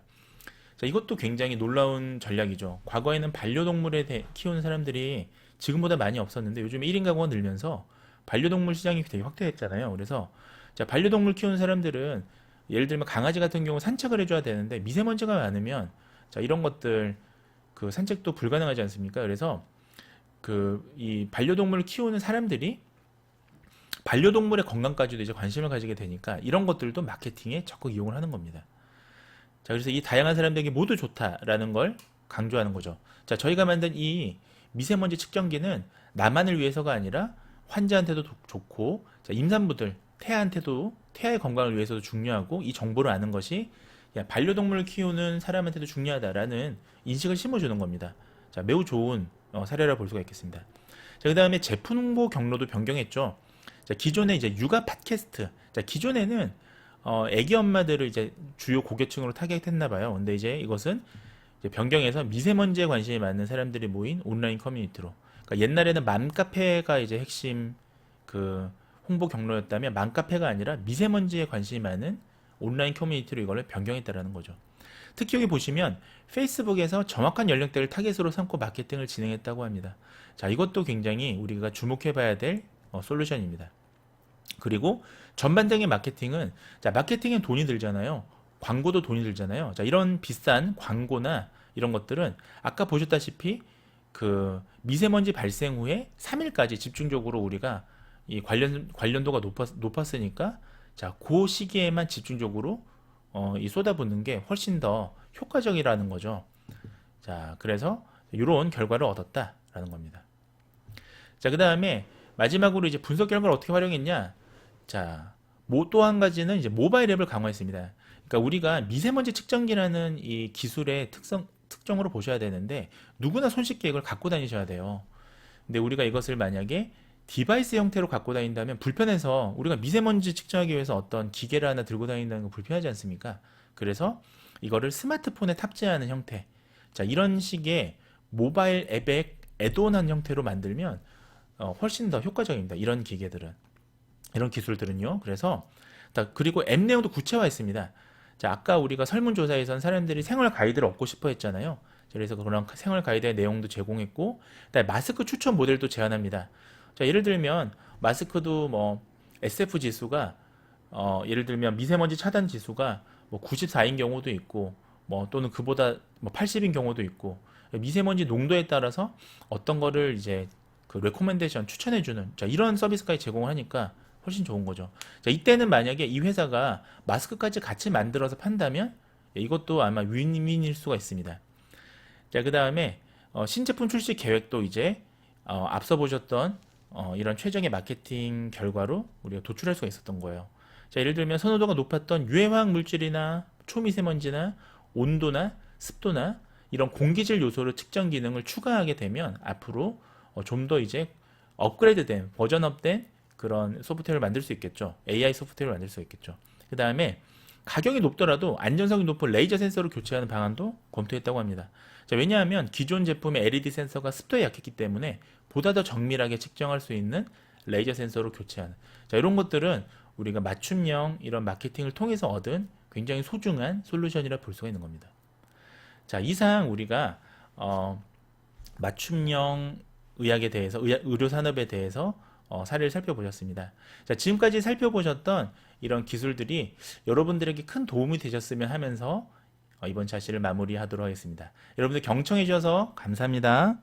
자, 이것도 굉장히 놀라운 전략이죠. 과거에는 반려동물에 키우는 사람들이 지금보다 많이 없었는데 요즘 1인 가구가 늘면서 반려동물 시장이 되게 확대했잖아요. 그래서 자, 반려동물 키우는 사람들은 예를 들면 강아지 같은 경우 산책을 해줘야 되는데 미세먼지가 많으면 자, 이런 것들 그 산책도 불가능하지 않습니까? 그래서 그 이 반려동물을 키우는 사람들이 반려동물의 건강까지도 이제 관심을 가지게 되니까 이런 것들도 마케팅에 적극 이용을 하는 겁니다. 자, 그래서 이 다양한 사람들에게 모두 좋다라는 걸 강조하는 거죠. 자, 저희가 만든 이 미세먼지 측정기는 나만을 위해서가 아니라 환자한테도 좋고, 자, 임산부들, 태아한테도, 태아의 건강을 위해서도 중요하고, 이 정보를 아는 것이 야, 반려동물을 키우는 사람한테도 중요하다라는 인식을 심어주는 겁니다. 자, 매우 좋은 사례라 볼 수가 있겠습니다. 자, 그 다음에 제품 홍보 경로도 변경했죠. 자, 기존에 이제 육아 팟캐스트. 자, 기존에는 애기 엄마들을 이제 주요 고객층으로 타겟했나 봐요. 근데 이제 이것은 이제 변경해서 미세먼지에 관심이 많은 사람들이 모인 온라인 커뮤니티로. 그러니까 옛날에는 맘카페가 이제 핵심 그 홍보 경로였다면 맘카페가 아니라 미세먼지에 관심이 많은 온라인 커뮤니티로 이걸 변경했다라는 거죠. 특히 여기 보시면 페이스북에서 정확한 연령대를 타겟으로 삼고 마케팅을 진행했다고 합니다. 자, 이것도 굉장히 우리가 주목해 봐야 될 솔루션입니다. 그리고 전반적인 마케팅은 자, 마케팅엔 돈이 들잖아요. 광고도 돈이 들잖아요. 자, 이런 비싼 광고나 이런 것들은 아까 보셨다시피 그 미세먼지 발생 후에 3일까지 집중적으로 우리가 이 관련도가 높았으니까 자, 그 시기에만 집중적으로 이 쏟아붓는 게 훨씬 더 효과적이라는 거죠. 자, 그래서 이런 결과를 얻었다라는 겁니다. 자, 그 다음에 마지막으로 이제 분석 결과를 어떻게 활용했냐? 자, 또 한 가지는 이제 모바일 앱을 강화했습니다. 그러니까 우리가 미세먼지 측정기라는 이 기술의 특정으로 보셔야 되는데 누구나 손쉽게 이걸 갖고 다니셔야 돼요. 근데 우리가 이것을 만약에 디바이스 형태로 갖고 다닌다면 불편해서 우리가 미세먼지 측정하기 위해서 어떤 기계를 하나 들고 다닌다는 거 불편하지 않습니까? 그래서 이거를 스마트폰에 탑재하는 형태. 자, 이런 식의 모바일 앱의 애드온한 형태로 만들면 훨씬 더 효과적입니다. 이런 기계들은. 이런 기술들은요. 그래서 그리고 앱 내용도 구체화했습니다. 자, 아까 우리가 설문조사에선 사람들이 생활 가이드를 얻고 싶어 했잖아요. 그래서 그런 생활 가이드의 내용도 제공했고, 그다음에 마스크 추천 모델도 제안합니다. 자, 예를 들면 마스크도 뭐 SF 지수가 예를 들면 미세먼지 차단 지수가 뭐 94인 경우도 있고 뭐 또는 그보다 뭐 80인 경우도 있고 미세먼지 농도에 따라서 어떤 거를 이제 그 레코멘데이션 추천해주는 자 이런 서비스까지 제공을 하니까 훨씬 좋은 거죠. 자 이때는 만약에 이 회사가 마스크까지 같이 만들어서 판다면 이것도 아마 윈윈일 수가 있습니다. 자 그 다음에 신제품 출시 계획도 이제 앞서 보셨던 이런 최적의 마케팅 결과로 우리가 도출할 수가 있었던 거예요. 자 예를 들면 선호도가 높았던 유해화학 물질이나 초미세먼지나 온도나 습도나 이런 공기질 요소를 측정 기능을 추가하게 되면 앞으로 좀 더 이제 업그레이드된 버전업된 그런 소프트웨어를 만들 수 있겠죠. AI 소프트웨어를 만들 수 있겠죠. 그 다음에 가격이 높더라도 안전성이 높은 레이저 센서를 교체하는 방안도 검토했다고 합니다. 자, 왜냐하면 기존 제품의 LED 센서가 습도에 약했기 때문에 보다 더 정밀하게 측정할 수 있는 레이저 센서로 교체하는 자, 이런 것들은 우리가 맞춤형 이런 마케팅을 통해서 얻은 굉장히 소중한 솔루션이라 볼 수가 있는 겁니다. 자, 이상 우리가 맞춤형 의학에 대해서 의료 산업에 대해서 사례를 살펴보셨습니다. 자, 지금까지 살펴보셨던 이런 기술들이 여러분들에게 큰 도움이 되셨으면 하면서 이번 자시를 마무리하도록 하겠습니다. 여러분들 경청해 주셔서 감사합니다.